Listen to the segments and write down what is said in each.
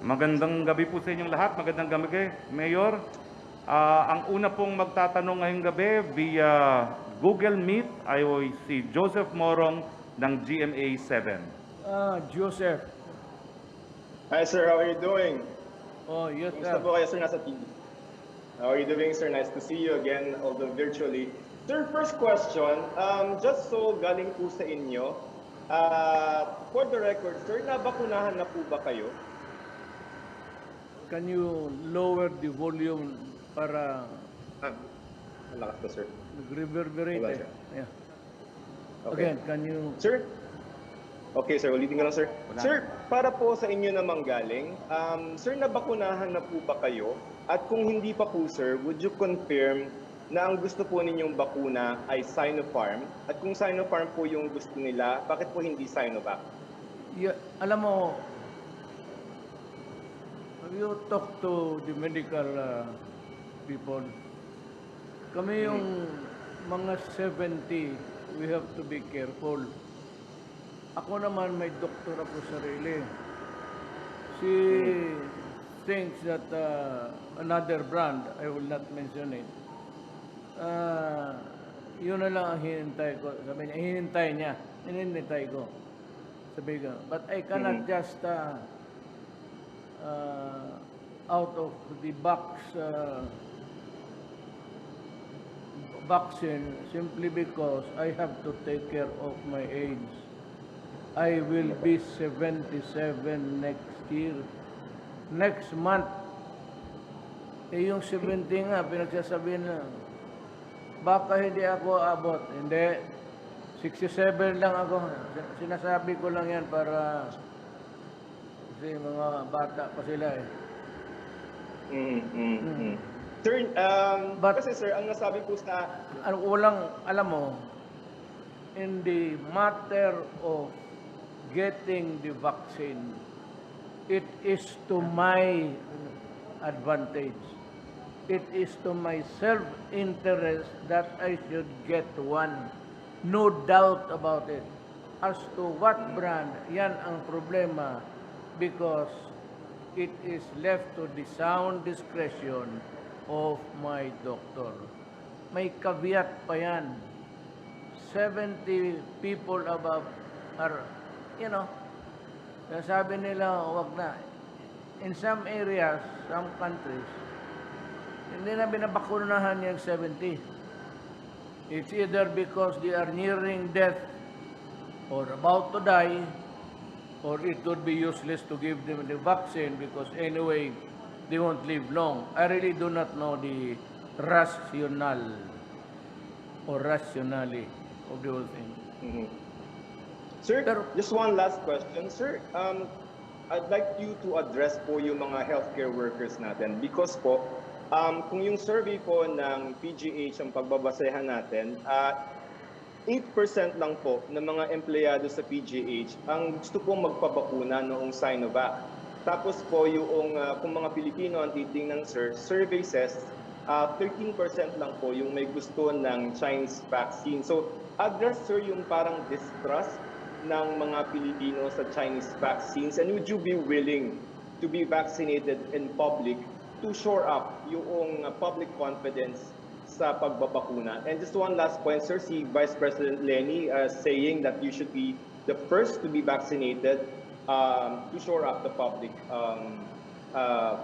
Magandang gabi po sa inyong lahat. Magandang gabi, Mayor. Ang una pong magtatanong ngayong gabi via Google Meet ay si Joseph Morong ng GMA 7. Joseph. Hi sir, how are you doing? Oh, yes Kumusta sir. po kayo sir nasa TV? How are you doing sir? Nice to see you again, although virtually. Sir, first question, just so galing po sa inyo, for the record, sir, nabakunahan na po ba kayo? Can you lower the volume para Malakas po sir. nag-reverberate? Wala siya. Yeah. Okay. Again, can you... Sir? Okay sir, ulitin ko lang sir. Wala. Sir, para po sa inyo namang galing, sir, nabakunahan na po ba kayo? At kung hindi pa po sir, would you confirm na ang gusto po ninyong bakuna ay Sinopharm? At kung Sinopharm po yung gusto nila, bakit po hindi Sinovac? Yeah, alam mo, have you talked to the medical people? Kami yung mga 70, we have to be careful. Ako naman may doktor ako sarili. She thinks that another brand, I will not mention it, yun na lang ang hinintay ko. Sabi niya, hinintay ko. Sabi ko, but I cannot just out of the box vaccine simply because I have to take care of my age. I will be 77 next year. Next month. Eh yung 70 nga, pinagsasabihin na, baka hindi ako abot. Hindi. 67 lang ako. Sinasabi ko lang yan para kasi mga bata pa sila eh. Sir, But- kasi sir, ang nasabi po sa... Walang, alam mo, in the matter of getting the vaccine, it is to my advantage. It is to my self-interest that I should get one. No doubt about it. As to what brand, yan ang problema because it is left to the sound discretion of my doctor. May caveat pa yan. 70 people above are, you know, sabi nila, wag na. In some areas, some countries, hindi na binabakunahan yung 70. It's either because they are nearing death or about to die, or it would be useless to give them the vaccine because anyway, they won't live long. I really do not know the rationale or rationale of the whole thing. Sir, just one last question. Sir, I'd like you to address po yung mga healthcare workers natin because po, kung yung survey po ng PGH ang pagbabasehan natin, 8% lang po ng mga empleyado sa PGH ang gusto pong magpabakuna noong Sinovac. Tapos po yung kung mga Pilipino ang titingnan sir, survey says 13% lang po yung may gusto ng Chinese vaccine. So address sir yung parang distrust ng mga Pilipino sa Chinese vaccines, and would you be willing to be vaccinated in public to shore up yung public confidence sa pagbabakuna? And just one last point, sir, si Vice President Lenny saying that you should be the first to be vaccinated to shore up the public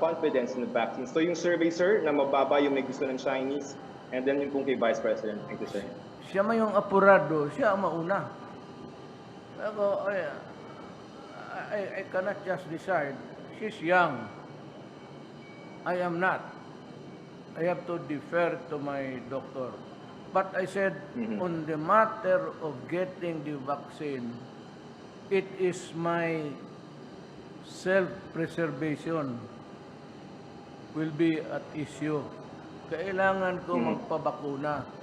confidence in the vaccine. So yung survey, sir, na mababa yung may gusto ng Chinese, and then yung kung kay Vice President. Thank you, sir. Siya man yung apurado, siya ang mauna. Ako, I cannot just decide. She's young. I am not. I have to defer to my doctor. But I said, on the matter of getting the vaccine, it is my self-preservation will be at issue. Kailangan ko magpabakuna.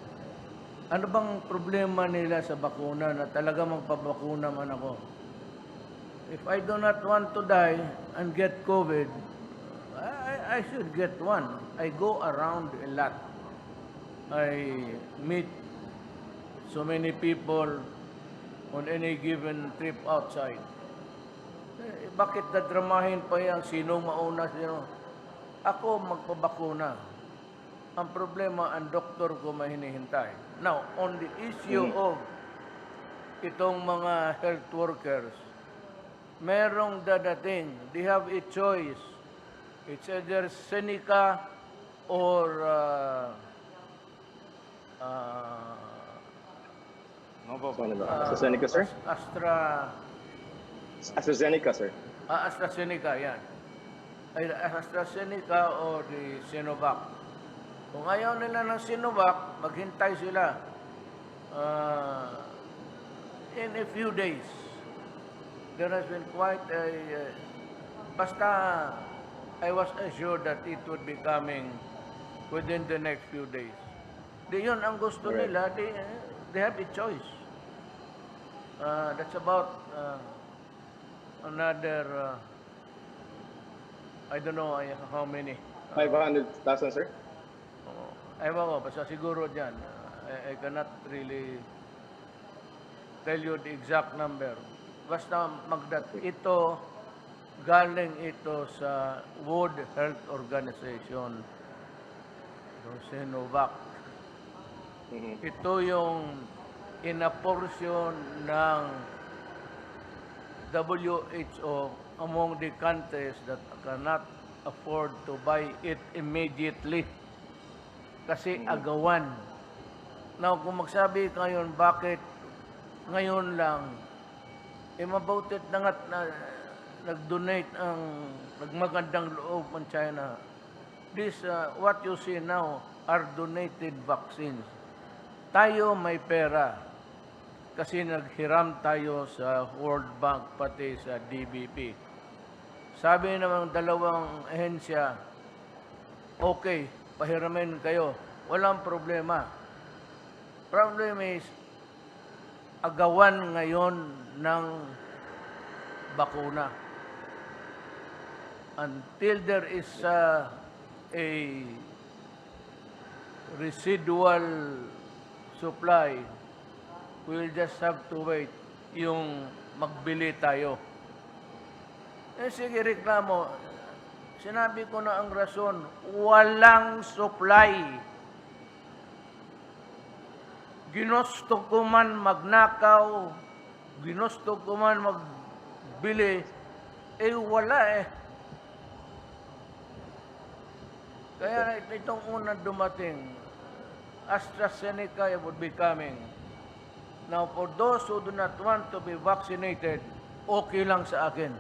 Ano bang problema nila sa bakuna na talaga magpabakuna man ako? If I do not want to die and get COVID, I should get one. I go around a lot. I meet so many people on any given trip outside. Bakit dadramahin pa yan? Sino mauna? Sino? Ako magpabakuna. Ang problema, ang doktor ko may hinihintay. Now, on the issue of itong mga health workers, merong dadating. They have a choice. It's either Seneca or No po. AstraZeneca, sir? AstraZeneca, sir. AstraZeneca, yan. AstraZeneca or the Sinovac. Kung ayaw nila ng Sinovac, maghintay sila in a few days. There has been quite a... basta I was assured that it would be coming within the next few days. Yun ang gusto nila, they have a choice. That's about another, I don't know how many. 500,000, sir? Ewan ko, basta siguro dyan. I cannot really tell you the exact number. Basta ito, galing ito sa World Health Organization, yung Sinovac. Ito yung inaporsyon ng WHO among the countries that cannot afford to buy it immediately. Kasi agawan. Now, kung magsabi kayo, bakit ngayon lang, mabutit na nga't nag-donate nagmagandang loob ng China. This, what you see now, are donated vaccines. Tayo may pera. Kasi naghiram tayo sa World Bank, pati sa DBP. Sabi naman dalawang ahensya, okay, pahiramin kayo. Walang problema. Problem is, agawan ngayon ng bakuna. Until there is a residual supply, we'll just have to wait yung magbili tayo. Sige, reklamo. Sinabi ko na ang rason, walang supply. Ginusto ko man magnakaw, ginusto ko man magbili, wala eh. Kaya itong unang dumating, AstraZeneca would be coming. Now, for those who do not want to be vaccinated, okay lang sa akin.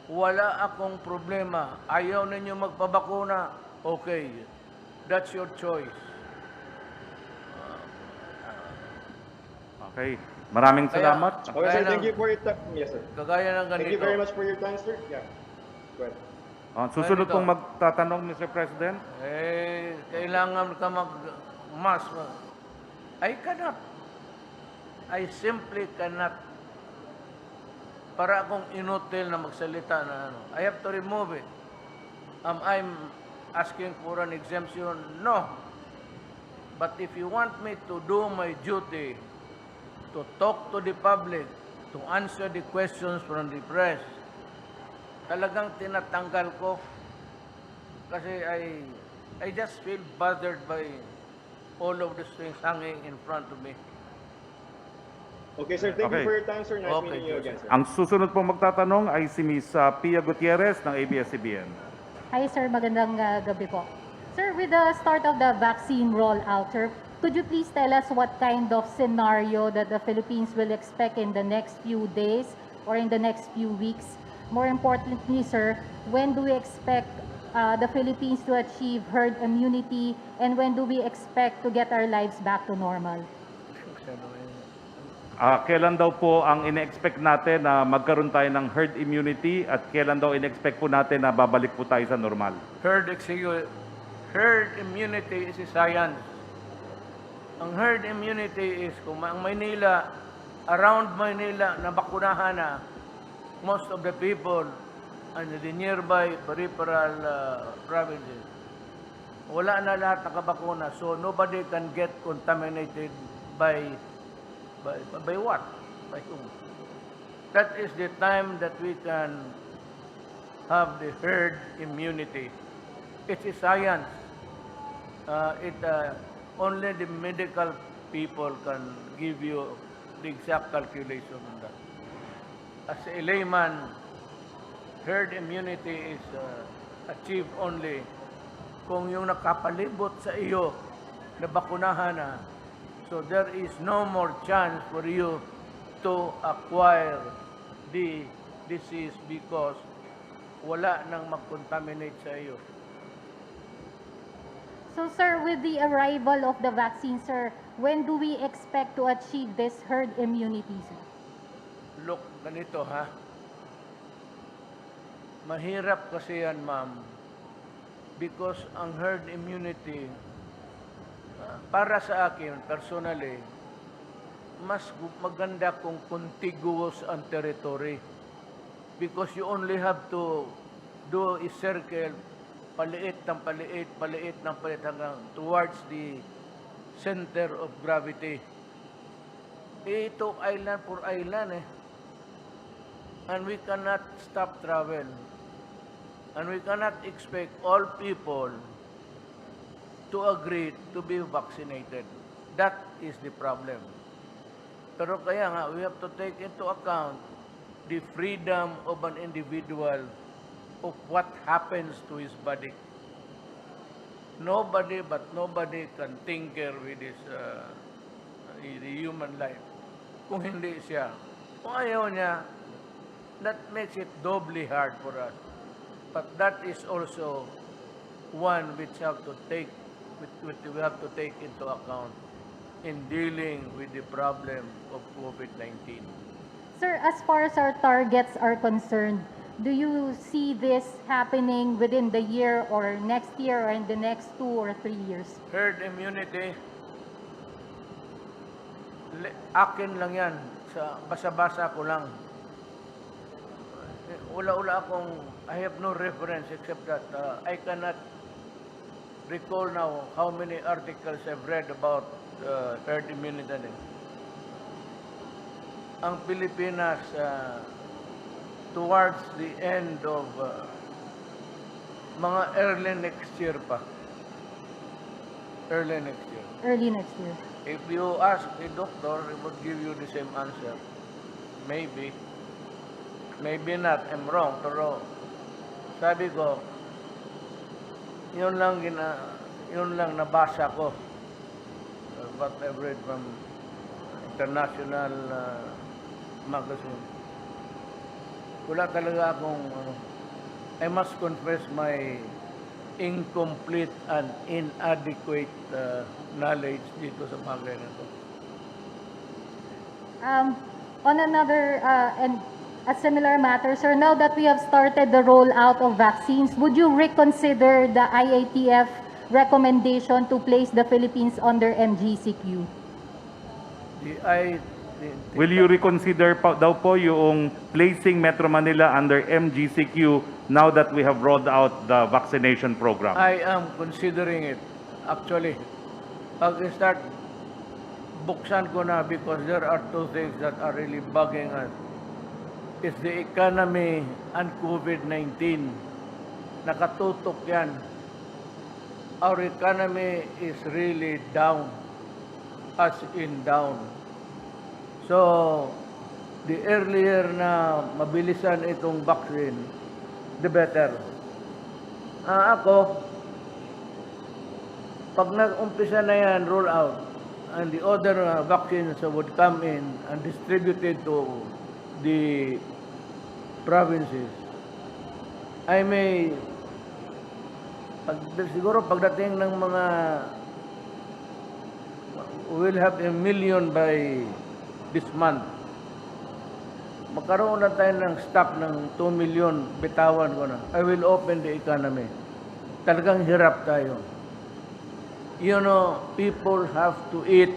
Wala akong problema. Ayaw ninyo magpabakuna, okay. That's your choice. Okay. Maraming salamat. Okay, sir. Thank you for your time. Yes, sir. Kagaya ng ganito. Thank you very much for your time, sir. Yeah. Go ahead. Susunod pong magtatanong, Mr. President. Kailangan ka mag-mask. I cannot. I simply cannot. Para akong inutil na magsalita na ano. I have to remove it. I'm asking for an exemption? No. But if you want me to do my duty, to talk to the public, to answer the questions from the press, talagang tinatanggal ko kasi I just feel bothered by all of these things hanging in front of me. Okay, sir. Thank you for your time, sir. Nice meeting you again, sir. Ang susunod pong magtatanong ay si Ms. Pia Gutierrez ng ABS-CBN. Hi, sir. Magandang gabi po. Sir, with the start of the vaccine rollout, sir, could you please tell us what kind of scenario that the Philippines will expect in the next few days or in the next few weeks? More importantly, sir, when do we expect the Philippines to achieve herd immunity, and when do we expect to get our lives back to normal? Kailan daw po ang ine-expect natin na magkaroon tayo ng herd immunity at kailan daw ine-expect po natin na babalik po tayo sa normal? Herd immunity is a science. Ang herd immunity is kung ang Maynila, around Maynila, nabakunahan na most of the people and the nearby peripheral provinces. Wala na lahat nakabakuna, so nobody can get contaminated by what? By whom? that is the time that we can have the herd immunity. It's a science. Only the medical people can give you the exact calculation on that. As a layman, herd immunity is achieved only kung yung nakapalibot sa iyo na bakunahan na. So there is no more chance for you to acquire the disease because wala nang mag-contaminate sa iyo. So sir, with the arrival of the vaccine, sir, when do we expect to achieve this herd immunity, sir? Look, ganito ha. Mahirap kasi yan, ma'am. Because ang herd immunity, para sa akin, personally, mas maganda kung contiguous ang territory. Because you only have to do a circle, paliit ng paliit, paliit ng paliit hanggang towards the center of gravity. Ito island for island eh. And we cannot stop travel. And we cannot expect all people to agree to be vaccinated. That is the problem. Pero kaya nga, we have to take into account the freedom of an individual of what happens to his body. Nobody can tinker with his the human life. Kung hindi siya, kung ayaw niya, that makes it doubly hard for us. But that is also one which we have to take into account in dealing with the problem of COVID-19. Sir, as far as our targets are concerned, do you see this happening within the year or next year or in the next 2 or 3 years? Herd immunity, akin lang yan. Sa basa-basa ko lang. Wala akong, I have no reference except that I cannot recall now how many articles I've read about herd immunity. Ang Pilipinas, towards the end of mga early next year pa. Early next year. Early next year. If you ask the doctor, he would give you the same answer. Maybe. Maybe not. I'm wrong. Pero sabi ko, yun lang nabasa ko. What I've read from international magazine. Wala talaga akong, I must confess my incomplete and inadequate knowledge dito sa bagay na ito. On another and a similar matter, sir, now that we have started the rollout of vaccines, would you reconsider the IATF recommendation to place the Philippines under MGCQ? Will you reconsider daw po yung placing Metro Manila under MGCQ now that we have rolled out the vaccination program? I am considering it. Actually, pag-start, buksan ko na because there are two things that are really bugging us. It's the economy and COVID-19. Nakatutok yan. Our economy is really down, as in down. So, the earlier na mabilisan itong vaccine, the better. Ako, pag nag-umpisa na yan, roll out, and the other vaccines would come in and distributed to the provinces, I may, siguro pagdating ng mga, we'll have 1 million by this month. Magkaroon na tayo ng stock ng 2 million, bitawan ko na. I will open the economy. Talagang hirap tayo. You know, people have to eat.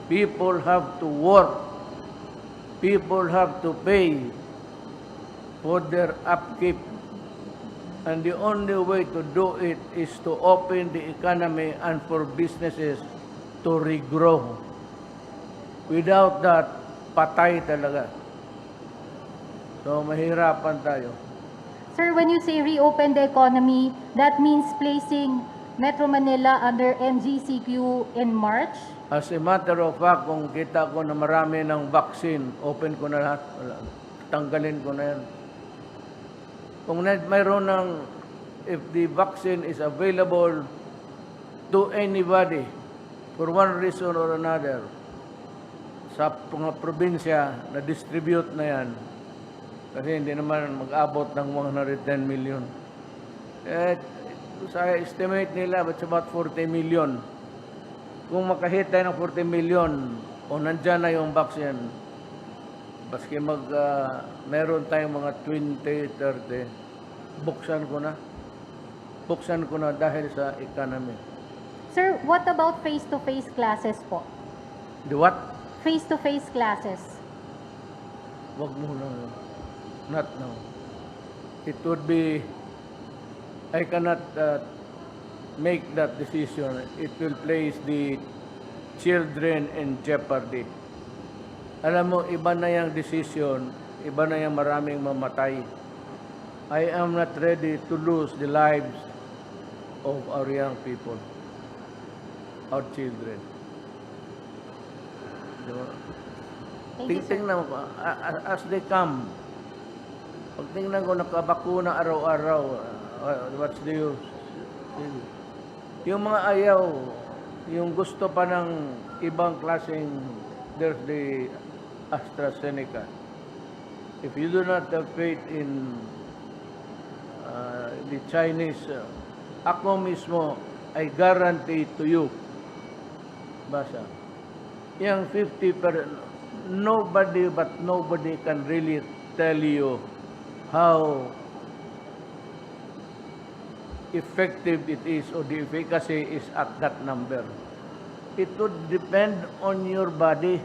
People have to work. People have to pay for their upkeep. And the only way to do it is to open the economy and for businesses to regrow. Without that, patay talaga. So, mahirapan tayo. Sir, when you say reopen the economy, that means placing Metro Manila under NGCQ in March? As a matter of fact, kung kita ko na marami ng vaccine, open ko na lahat. Tanggalin ko na yan. Kung mayroon ng, if the vaccine is available to anybody for one reason or another, sa mga probinsya na distribute na yan, kasi hindi naman mag-abot ng 110 million. Sa estimate nila, it's about 40 million. Kung makahit tayo ng 40 million, o nandyan na yung vaccine, baski meron tayong mga 20, 30, buksan ko na. Buksan ko na dahil sa economy. Sir, what about face-to-face classes po? The what? Face-to-face classes. Wag mo na. Not now. It would be, I cannot make that decision. It will place the children in jeopardy. Alam mo, iba na yung decision, iba na yung maraming mamatay. I am not ready to lose the lives of our young people, our children. Diba? Thank you, sir. Tingnan mo, as they come, pag tingnan ko nakabakuna araw-araw, what's the use? Yung mga ayaw, yung gusto pa ng ibang klaseng, there's the AstraZeneca. If you do not have faith in the Chinese, ako mismo, I guarantee to you, basa, yung 50%, nobody can really tell you how effective it is or the efficacy is at that number. It would depend on your body.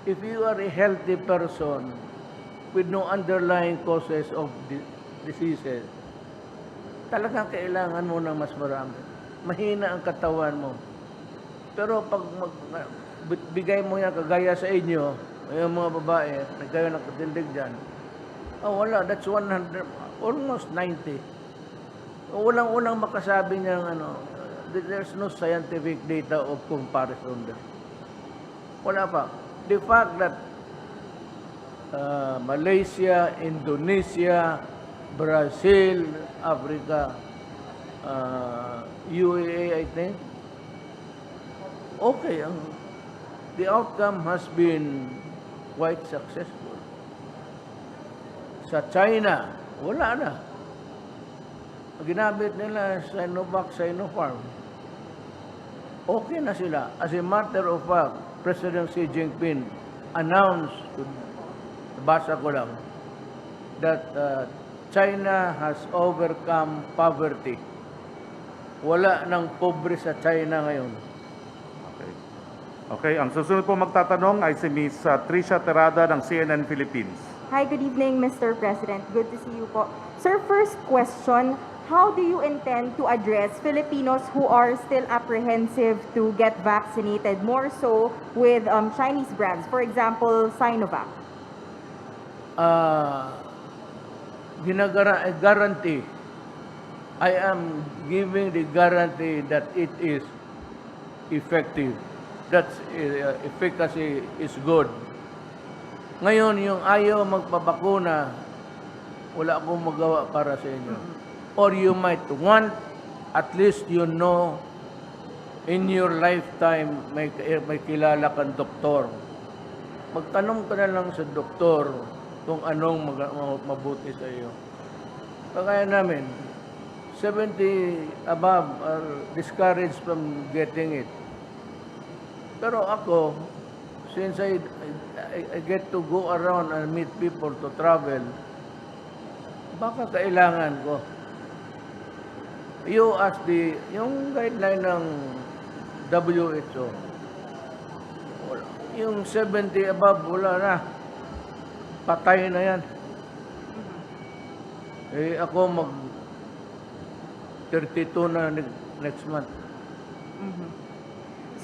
If you are a healthy person with no underlying causes of diseases, talagang kailangan mo ng mas marami. Mahina ang katawan mo. Pero pag bigay mo yan kagaya sa inyo, yung mga babae, na kayo nakatindig dyan, wala, that's 100, almost 90. Walang makasabi niyang there's no scientific data of comparison there. Wala pa. The fact that Malaysia, Indonesia, Brazil, Africa, UAE, I think, okay, the outcome has been quite successful. Sa China, wala na. Ginamit nila Sinovac, Sinopharm. Okay na sila. As a matter of fact, President Xi Jinping announced, basa ko lang, that China has overcome poverty. Wala nang pobre sa China ngayon. Okay, ang susunod po magtatanong ay si Ms. Tricia Terada ng CNN Philippines. Hi, good evening, Mr. President. Good to see you po. Sir, first question, how do you intend to address Filipinos who are still apprehensive to get vaccinated, more so with Chinese brands, for example, Sinovac? Guarantee. I am giving the guarantee that it is effective. That efficacy is good. Ngayon, yung ayaw magpabakuna, wala akong magawa para sa inyo. Or you might want, at least you know, in your lifetime, may kilala kang doktor. Magtanong ka na lang sa doktor kung anong mabuti sa iyo. Kagaya namin, 70 above are discouraged from getting it. Pero ako, since I get to go around and meet people to travel, baka kailangan ko. You ask yung guideline ng WHO, yung 70 above, wala na. Patay na yan. Ako mag 32 na next month.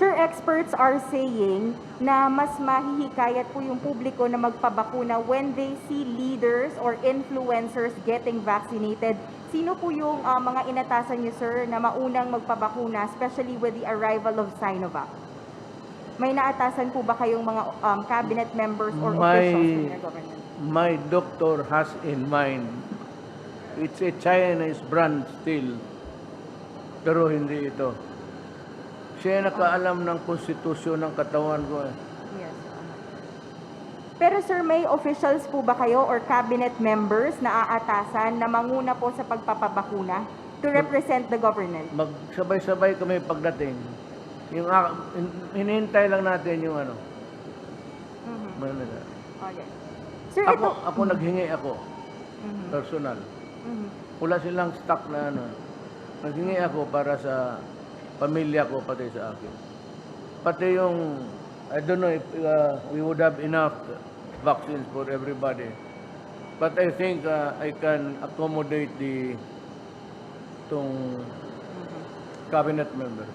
Sir, experts are saying na mas mahihikayat po yung publiko na magpabakuna when they see leaders or influencers getting vaccinated. Sino po yung mga inatasan niyo, sir, na maunang magpabakuna, especially with the arrival of Sinovac? May naatasan po ba kayong mga cabinet members or officials in your government? My doctor has in mind, it's a Chinese brand still, pero hindi ito. Siya nakaalam ng konstitusyon ng katawan ko. Yes. Pero sir, may officials po ba kayo or cabinet members na aatasan na manguna po sa pagpapabakuna to represent the government? Magsabay-sabay kami pagdating. Yung hinihintay lang natin yung ano. Manila. Okay. Sir, ito... Ako naghingi ako. Personal. Wala silang stock na ano. Naghingi ako para sa pamilya ko, pati sa akin. Pati yung, I don't know if we would have enough vaccines for everybody. But I think I can accommodate itong cabinet members.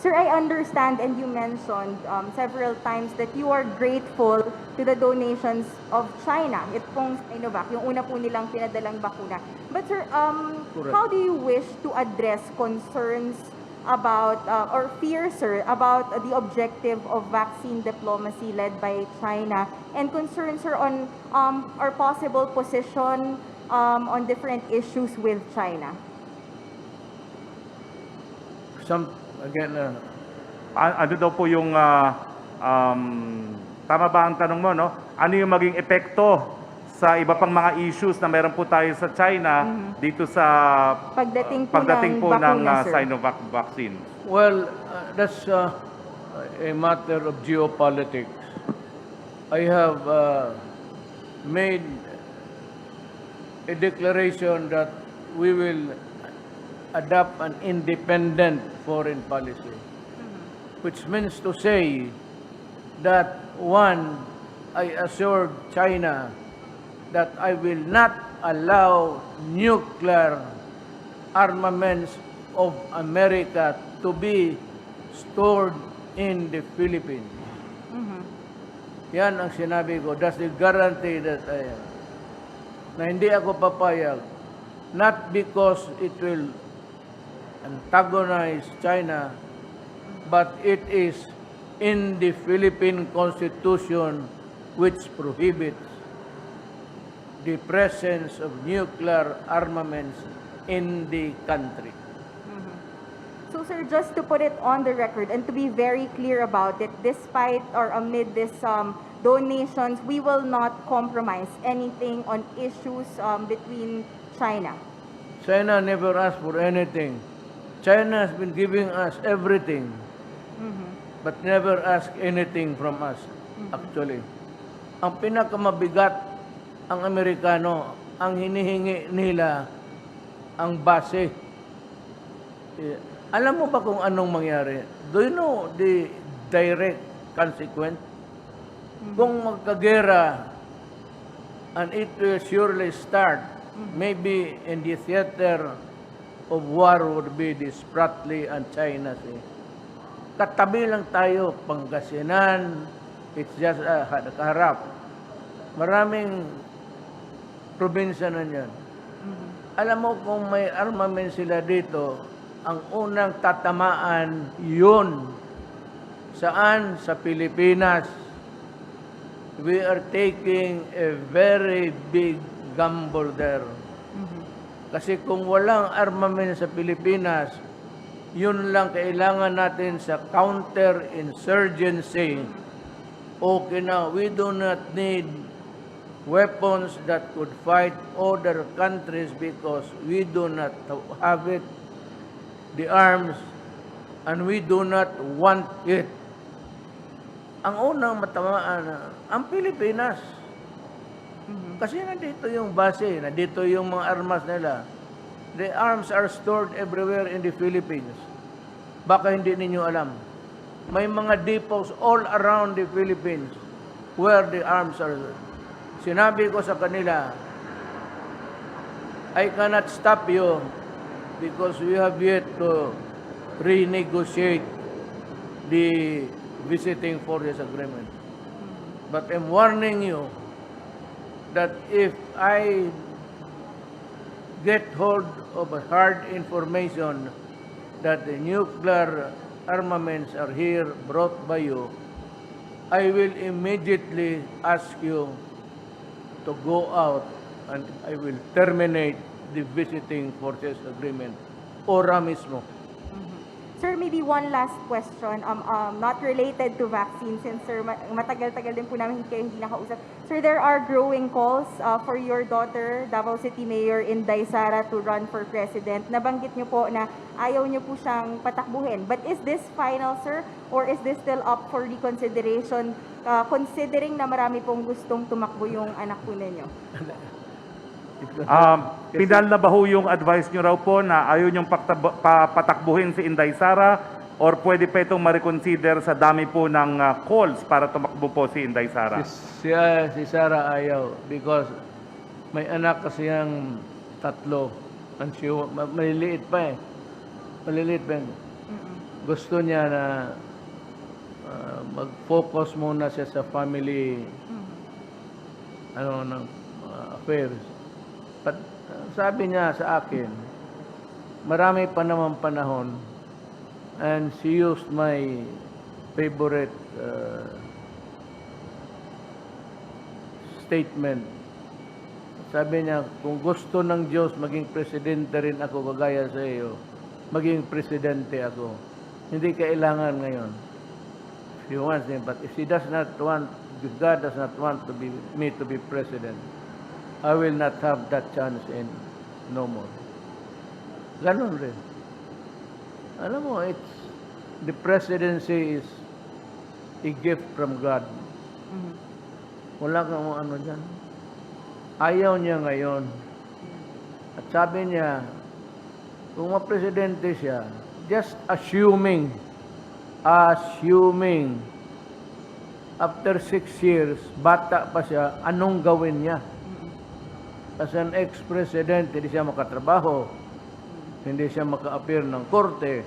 Sir, I understand and you mentioned several times that you are grateful to the donations of China. Ito pong Sinovac, yung una po nilang pinadalang bakuna. But sir, how do you wish to address concerns about, or fears, sir, about the objective of vaccine diplomacy led by China and concerns, sir, on our possible position on different issues with China? Ano daw po yung, tama ba ang tanong mo, no? Ano yung maging epekto sa iba pang mga issues na meron po tayo sa China dito sa Pagdating po ng ng bakuna, sir. Sinovac vaccine? Well, that's a matter of geopolitics. I have made a declaration that we will adopt an independent foreign policy, which means to say that, one, I assured China that I will not allow nuclear armaments of America to be stored in the Philippines. Yan ang sinabi ko. That's the guarantee that I have. Na hindi ako papayag. Not because it will antagonize China, but it is in the Philippine Constitution which prohibits the presence of nuclear armaments in the country. So sir, just to put it on the record and to be very clear about it, despite or amid this donations, we will not compromise anything on issues between China. China never asked for anything. China has been giving us everything, but never asked anything from us, actually. Ang pinakamabigat, ang Amerikano, ang hinihingi nila, ang base. Alam mo ba kung anong mangyari? Do you know the direct consequence? Kung magkagera, and it will surely start, maybe in the theater of war would be the Spratly and China Sea. Katabi lang tayo, Pangasinan, it's just kaharap. Maraming probinsya na yan. Alam mo kung may armament sila dito, ang unang tatamaan yun. Saan? Sa Pilipinas. We are taking a very big gamble there. Kasi kung walang armament sa Pilipinas, yun lang kailangan natin sa counter-insurgency. Okay na, we do not need weapons that could fight other countries because we do not have it, the arms, and we do not want it. Ang unang matamaan, ang Pilipinas. Kasi nandito yung base, nandito yung mga armas nila. The arms are stored everywhere in the Philippines. Baka hindi ninyo alam. May mga depots all around the Philippines where the arms are. Sinabi ko sa kanila, I cannot stop you because we have yet to renegotiate the visiting forces agreement. But I'm warning you that if I get hold of a hard information that the nuclear armaments are here brought by you, I will immediately ask you to go out and I will terminate the visiting forces agreement. Ora mismo. Sir, maybe one last question, not related to vaccine, since sir, matagal-tagal din po namin kayo hindi nakausap. Sir, there are growing calls for your daughter, Davao City Mayor Inday Sara, to run for president. Nabanggit niyo po na ayaw niyo po siyang patakbuhin. But is this final, sir? Or is this still up for reconsideration, considering na marami pong gustong tumakbo yung anak po ninyo? Pinal na ba ho yung advice nyo raw po na ayaw nyong patakbuhin si Inday Sara or pwede pa itong ma-reconsider sa dami po ng calls para tumakbo po si Inday Sara? Si Sara ayaw because may anak kasi yung tatlo. Maliliit pa eh. Maliliit pa. Gusto niya na mag-focus muna siya sa family affairs. But sabi niya sa akin, marami pa naman panahon, and she used my favorite statement. Sabi niya, kung gusto ng Diyos maging presidente rin ako kagaya sa iyo, maging presidente ako. Hindi kailangan ngayon. She wants me, but if she does not want, if God does not want me to be president, I will not have that chance in no more. Ganon rin. Alam mo, the presidency is a gift from God. Wala kang ano dyan. Ayaw niya ngayon. At sabi niya, kung ma-presidente siya, just assuming, after 6 years, bata pa siya, anong gawin niya? As an ex-president, hindi siya makatrabaho, hindi siya maka-appear ng korte,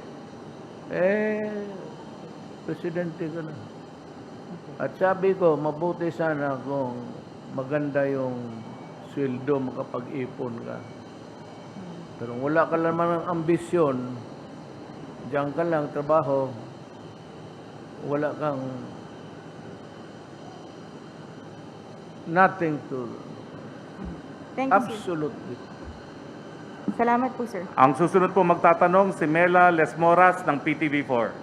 presidente ka na. At sabi ko, mabuti sana kung maganda yung sweldo, makapag-ipon ka. Pero wala ka naman ng ambisyon, diyan ka lang, trabaho, wala kang nothing to Thank you, sir. absolutely. Salamat po, sir. Ang susunod po magtatanong si Mela Lesmoras ng PTV4.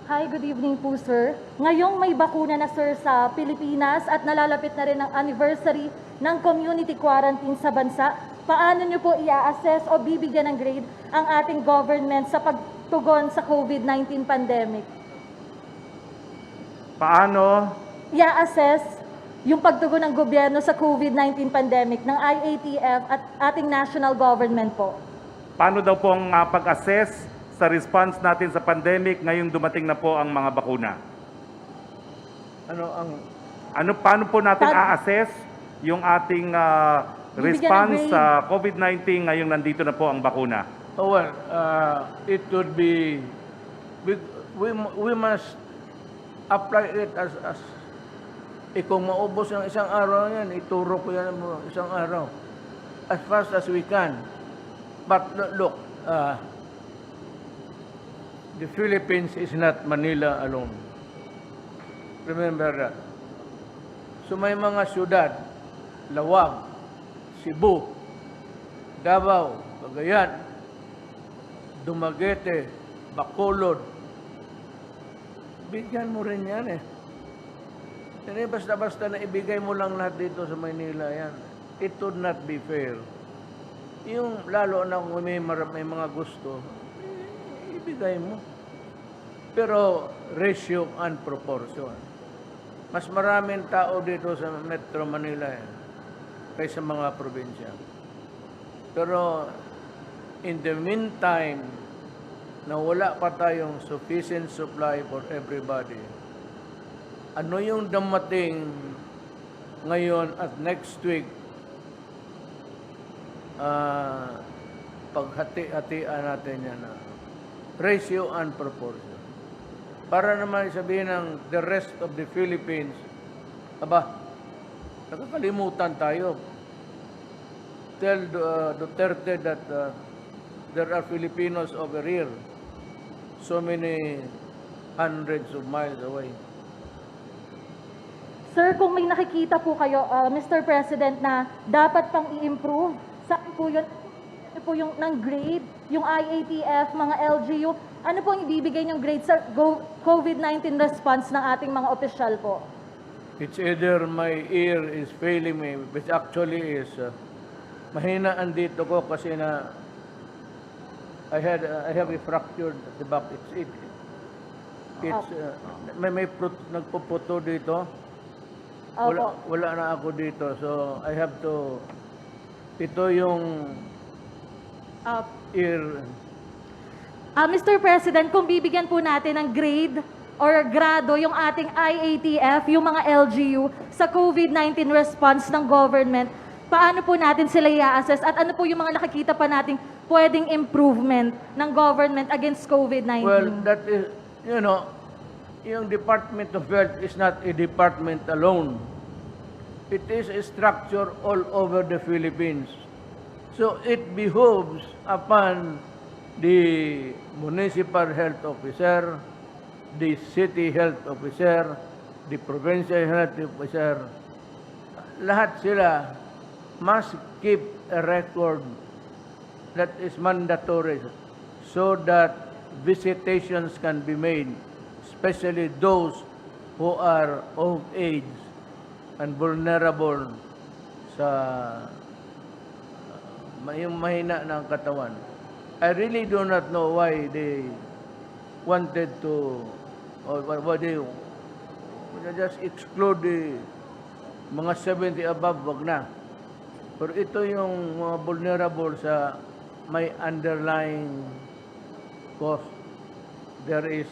Hi, good evening po, sir. Ngayong may bakuna na, sir, sa Pilipinas at nalalapit na rin ang anniversary ng community quarantine sa bansa, paano niyo po i-assess o bibigyan ng grade ang ating government sa pagtugon sa COVID-19 pandemic? Paano? I-assess yung pagtugon ng gobyerno sa COVID-19 pandemic ng IATF at ating national government po. Paano daw po ang pag-assess sa response natin sa pandemic ngayong dumating na po ang mga bakuna? Paano po natin a-assess yung ating response sa COVID-19 ngayong nandito na po ang bakuna? Oh, well, it would be, we must apply it as kung maubos ng isang araw yan, ituro ko yan isang araw. As fast as we can. But look, the Philippines is not Manila alone. Remember that. So may mga syudad, Lawag, Cebu, Davao, Cagayan, Dumaguete, Bacolod. Bigyan mo rin yan eh. Hindi basta-basta na ibigay mo lang lahat dito sa Maynila yan. It would not be fair. Yung lalo na kung may mga gusto, ibigay mo. Pero ratio and proportion. Mas maraming tao dito sa Metro Manila yan, kaysa mga probinsya. Pero in the meantime, na wala pa tayong sufficient supply for everybody, ano yung damating ngayon at next week, paghati-hatian natin yan na ratio and proportion. para naman sabihin ng the rest of the Philippines, aba, nakakalimutan tayo. Tell Duterte that there are Filipinos over here, so many hundreds of miles away. Sir, kung may nakikita po kayo, Mr. President, na dapat pang i-improve, saan po yun? Ano po yung ng grade, yung IATF, mga LGU, ano po ang ibibigay niyong grade sa COVID-19 response ng ating mga opisyal po? It's either my ear is failing me, which actually is mahina andito ko kasi na I have a fractured at the back. It's nagpuputo dito. Wala na ako dito. So I have to, ito yung ear. Mr. President, kung bibigyan po natin ng grade or grado yung ating IATF, yung mga LGU sa COVID-19 response ng government, paano po natin sila i-assess at ano po yung mga nakikita pa nating pwedeng improvement ng government against COVID-19? Well, that is, you know, yung Department of Health is not a department alone. It is a structure all over the Philippines. So it behooves upon the municipal health officer, the city health officer, the provincial health officer, lahat sila must keep a record that is mandatory so that visitations can be made, especially those who are of age and vulnerable sa yung mahina ng katawan. I really do not know why they wanted to, or why they just exclude the mga 70 above, wag na. Pero ito yung mga vulnerable sa may underlying cause. There is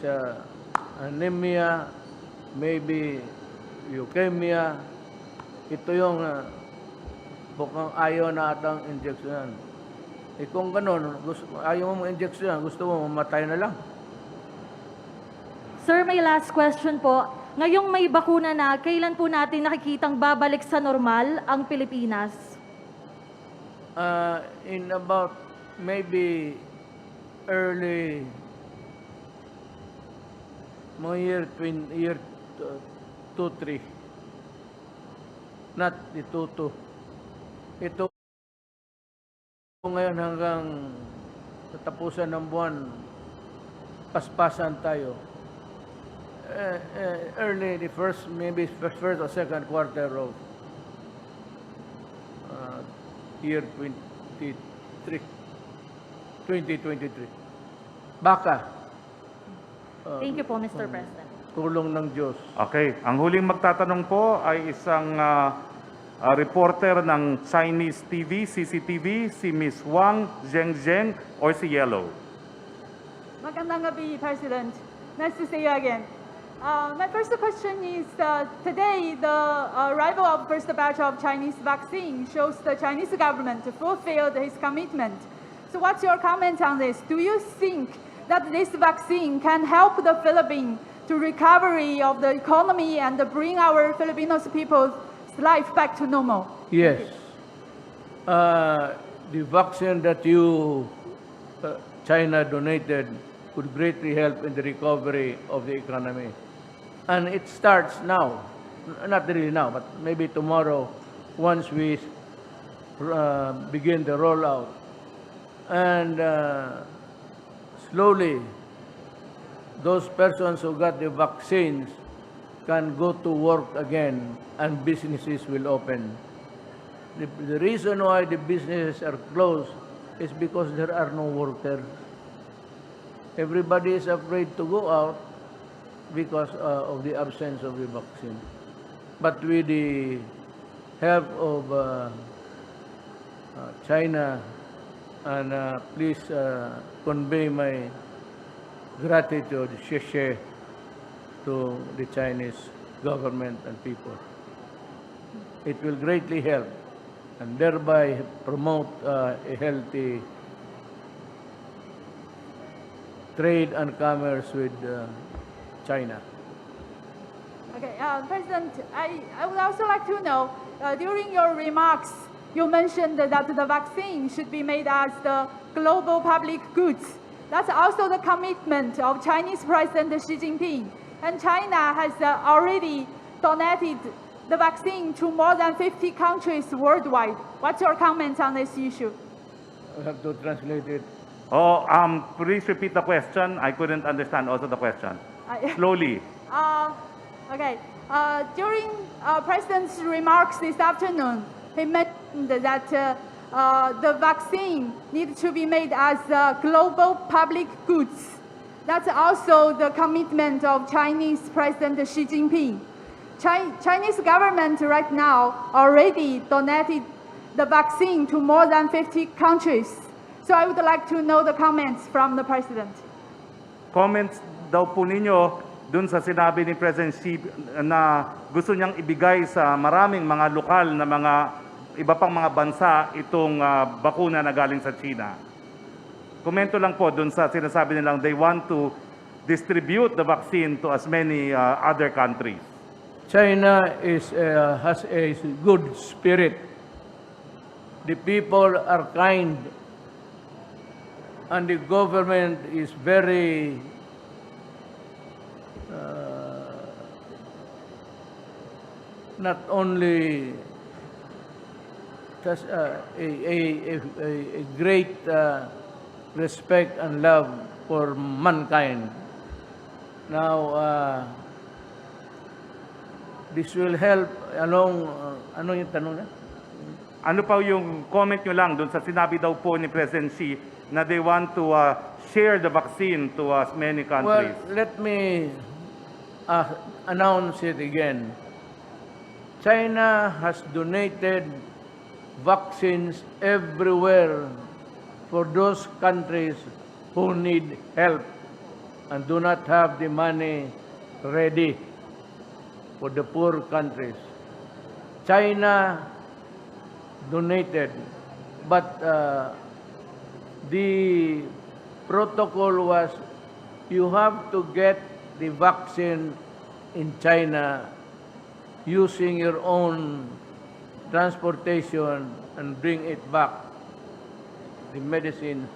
anemia, maybe leukemia. Ito yung bukang ayaw na atang injection. Kung ganun, ayaw mo injection, gusto mo mamatay na lang. Sir, may last question po. Ngayong may bakuna na, kailan po natin nakikitang babalik sa normal ang Pilipinas? In about maybe early mga year 2-3. Not the 2-2. Ito ngayon hanggang katapusan ng buwan, paspasan tayo. Early the first, maybe first or second quarter of year 2023. Baka. Thank you po, Mr. President. Tulong ng Diyos. Okay, ang huling magtatanong po ay isang reporter ng Chinese TV, CCTV, si Miss Wang Zhengzheng or si Yellow. Magandang gabi, President. Nice to see you again. My first question is, today the arrival of first batch of Chinese vaccine shows the Chinese government fulfilled its commitment. So what's your comment on this? Do you think that this vaccine can help the Philippines to recovery of the economy and bring our Filipino people's life back to normal? Yes. The vaccine that China donated would greatly help in the recovery of the economy. And it starts now, not really now, but maybe tomorrow, once we begin the rollout. And slowly, those persons who got the vaccines can go to work again and businesses will open. The reason why the businesses are closed is because there are no workers. Everybody is afraid to go out because of the absence of the vaccine. But with the help of China, and please convey my gratitude, xie to the Chinese government and people. It will greatly help and thereby promote a healthy trade and commerce with China. Okay, President, I would also like to know, during your remarks, you mentioned that the vaccine should be made as the global public goods. That's also the commitment of Chinese President Xi Jinping. And China has already donated the vaccine to more than 50 countries worldwide. What's your comment on this issue? I have to translate it. Oh, please repeat the question. I couldn't understand also the question. Slowly. Okay. During President's remarks this afternoon, he mentioned that the vaccine needs to be made as global public goods. That's also the commitment of Chinese President Xi Jinping. Chinese government right now already donated the vaccine to more than 50 countries. So I would like to know the comments from the President. Comments daw po ninyo dun sa sinabi ni President Xi na gusto niyang ibigay sa maraming mga lokal na mga iba pang mga bansa itong bakuna na galing sa China. Komento lang po dun sa sinasabi nilang they want to distribute the vaccine to as many other countries. China has a good spirit. The people are kind, and the government is very not only just a great respect and love for mankind. Now, this will help along, ano yung tanong na? Ano pa yung comment nyo lang dun sa sinabi daw po ni President Xi na they want to share the vaccine to as many countries? Well, let me announce it again. China has donated vaccines everywhere for those countries who need help and do not have the money ready for the poor countries. China donated, but the protocol was you have to get the vaccine in China using your own transportation and bring it back, the medicine,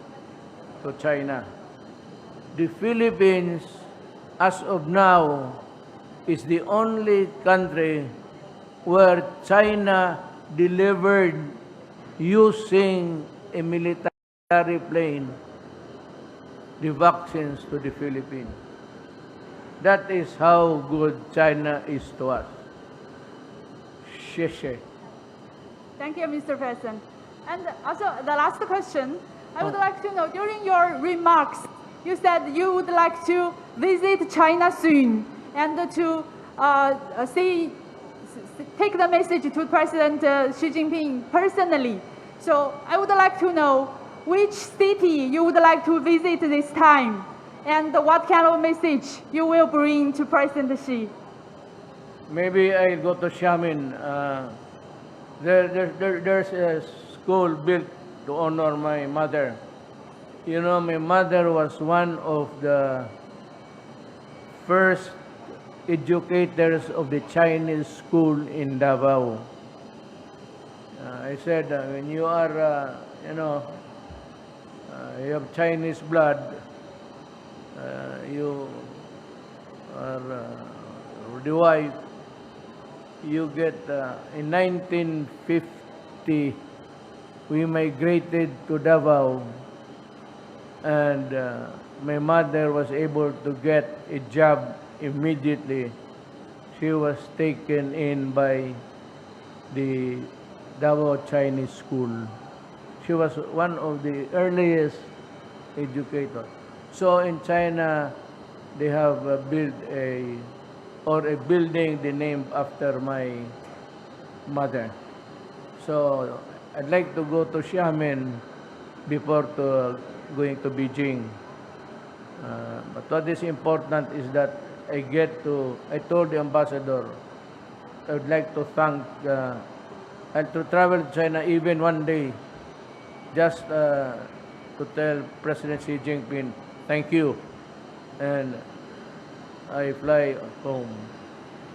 to China. The Philippines, as of now, is the only country where China delivered using a military plane the vaccines to the Philippines. That is how good China is to us. Xie. Thank you, Mr. President. And also, the last question, I would like to know, during your remarks, you said you would like to visit China soon and to take the message to President Xi Jinping personally. So I would like to know which city you would like to visit this time and what kind of message you will bring to President Xi. Maybe I'll go to Xiamen. There's a school built to honor my mother. You know, my mother was one of the first educators of the Chinese school in Davao. I said, when you are, you have Chinese blood, you are the wife, you get, in 1950, we migrated to Davao, and my mother was able to get a job immediately. She was taken in by the Davao Chinese School. She was one of the earliest educators. So in China, they have built a building they named after my mother. So I'd like to go to Xiamen before going to Beijing. But what is important is that I told the ambassador, I would like to thank, and to travel to China even one day, just to tell President Xi Jinping, thank you. And I fly home.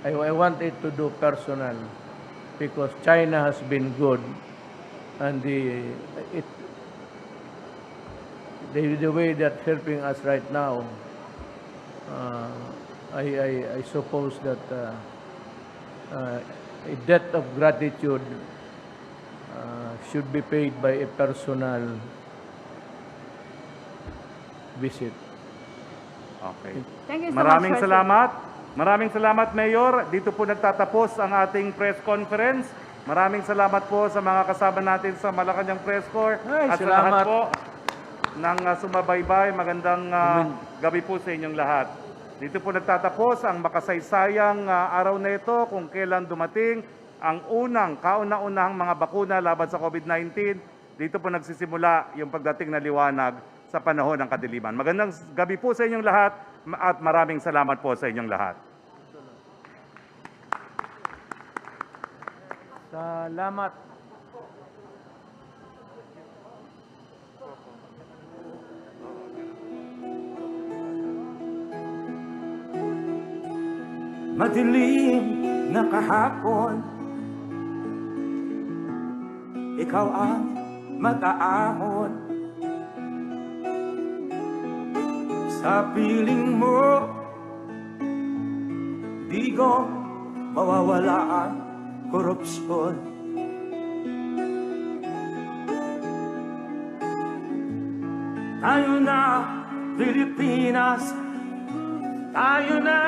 I want it to do personal because China has been good and the way that helping us right now, I suppose that a debt of gratitude should be paid by a personal visit. Okay. Thank you so Maraming much, President. salamat. Maraming salamat, Mayor. Dito po nagtatapos ang ating press conference. Maraming salamat po sa mga kasama natin sa Malacanang Press Corps. Ay, At sa lahat salamat. po ng sumabaybay. Magandang gabi po sa inyong lahat. Dito po nagtatapos ang makasaysayang araw na ito kung kailan dumating ang kauna-unahang mga bakuna laban sa COVID-19. Dito po nagsisimula yung pagdating na liwanag sa panahon ng kadiliman. Magandang gabi po sa inyong lahat at maraming salamat po sa inyong lahat. Salamat. Madilim na kahapon, ikaw ang mag-aahon. Sa piling mo, di ko mawawala ang korupsyon. Tayo na, Pilipinas, tayo na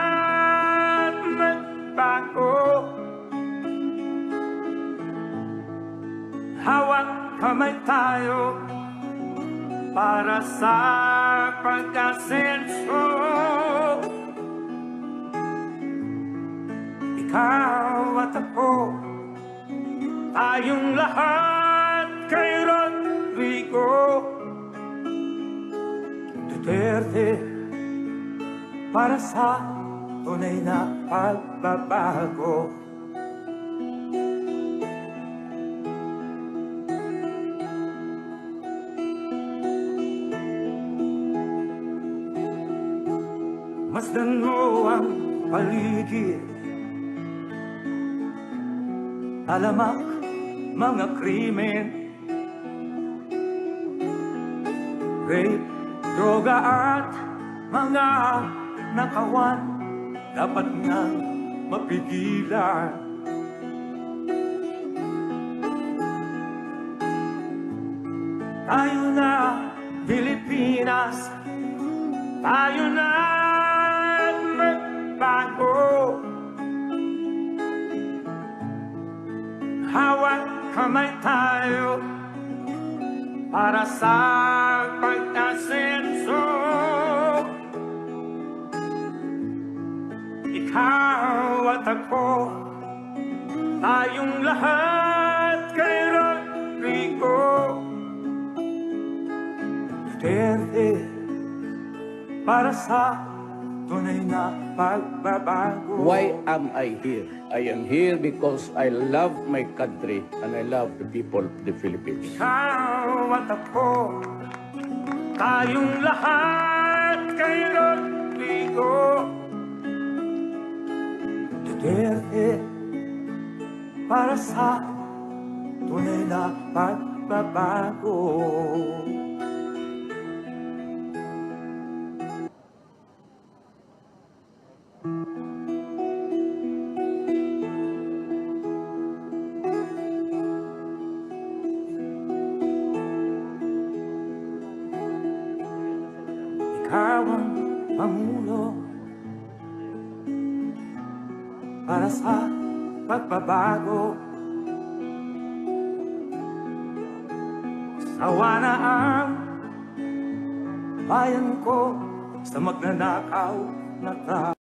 magbago. Hawak kamay tayo para sa pag-asenso. Ikaw at ako, tayong lahat kay Rodrigo Duterte, para sa tunay na pagbabago. Masdan mo ang paligid, alamak mga krimen, rape, droga at mga nakawan, dapat nang mapigilan. Tayo na, Pilipinas, tayo na magbago. Hawak kamay tayo para sa pag-asenso. Ikaw at ako, tayong lahat kay Rodrigo Duterte, para sa tunay na pagbabago. Why am I here? I am here because I love my country and I love the people of the Philippines. Ikaw at ako, tayong lahat kay Rodrigo Duterte, para sa tunay na pagbabago. Ikaw ang Pangulo para sa pagbabago. Sawa na ang bayan ko sa magnanakaw na tao.